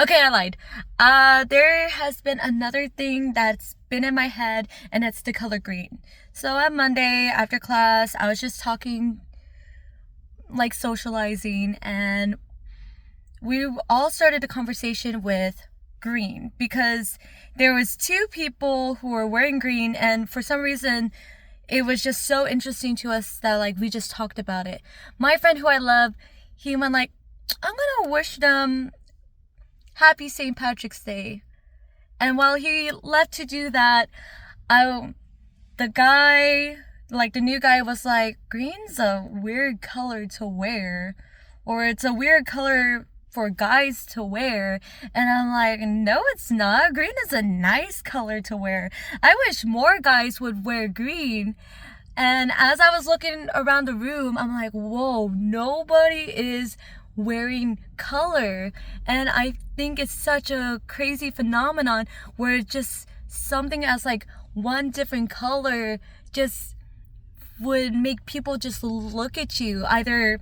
Okay, I lied. There has been another thing that's been in my head, and it's the color green. So on Monday after class, I was just talking, like socializing, and we all started the conversation with green because there was two people who were wearing green, and for some reason, it was just so interesting to us that like we just talked about it. My friend who I love, he went like, "I'm gonna wish them Happy St. Patrick's Day." And while he left to do that, I the guy, like the new guy, was like, "Green's a weird color to wear, or it's a weird color for guys to wear." And I'm like, "No, it's not. Green is a nice color to wear. I wish more guys would wear green." And as I was looking around the room, I'm like, whoa, nobody is wearing color. And I think it's such a crazy phenomenon where just something as like one different color just would make people just look at you, either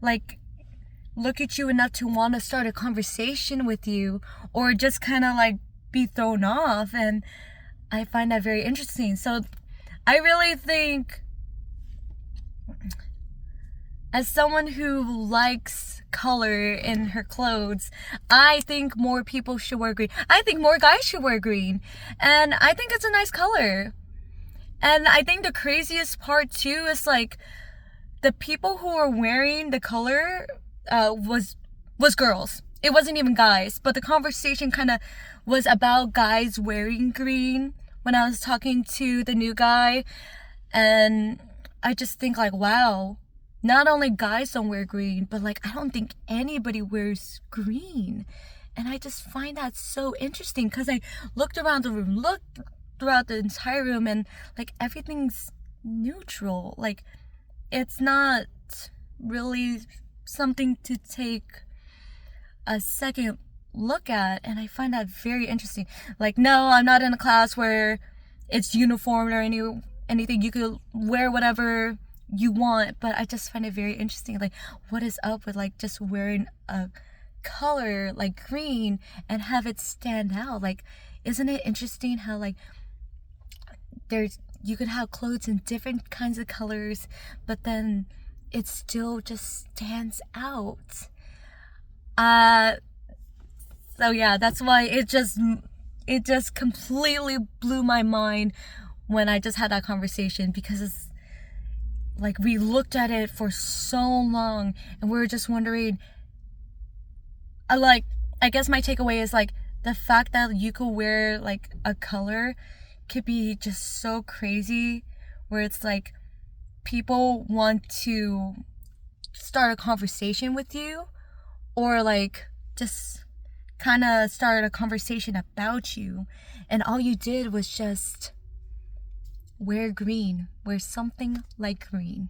like look at you enough to want to start a conversation with you, or just kind of like be thrown off. And I find that very interesting. So I really think, as someone who likes color in her clothes, I think more people should wear green. I think more guys should wear green. And I think it's a nice color. And I think the craziest part too is like the people who were wearing the color was girls. It wasn't even guys, but the conversation kind of was about guys wearing green when I was talking to the new guy. And I just think like, wow, not only guys don't wear green, but like I don't think anybody wears green. And I just find that so interesting because I looked around the room, looked throughout the entire room, and like everything's neutral. Like it's not really something to take a second look at. And I find that very interesting. Like, no, I'm not in a class where it's uniform or anything. You could wear whatever you want, but I just find it very interesting. Like, what is up with like just wearing a color like green and have it stand out? Like, isn't it interesting how like there's you could have clothes in different kinds of colors, but then it still just stands out. Uh so yeah, that's why it just completely blew my mind when I just had that conversation, because it's like we looked at it for so long and we were just wondering, like, I guess my takeaway is like the fact that you could wear like a color could be just so crazy, where it's like people want to start a conversation with you, or like just kind of start a conversation about you, and all you did was just wear green, wear something like green.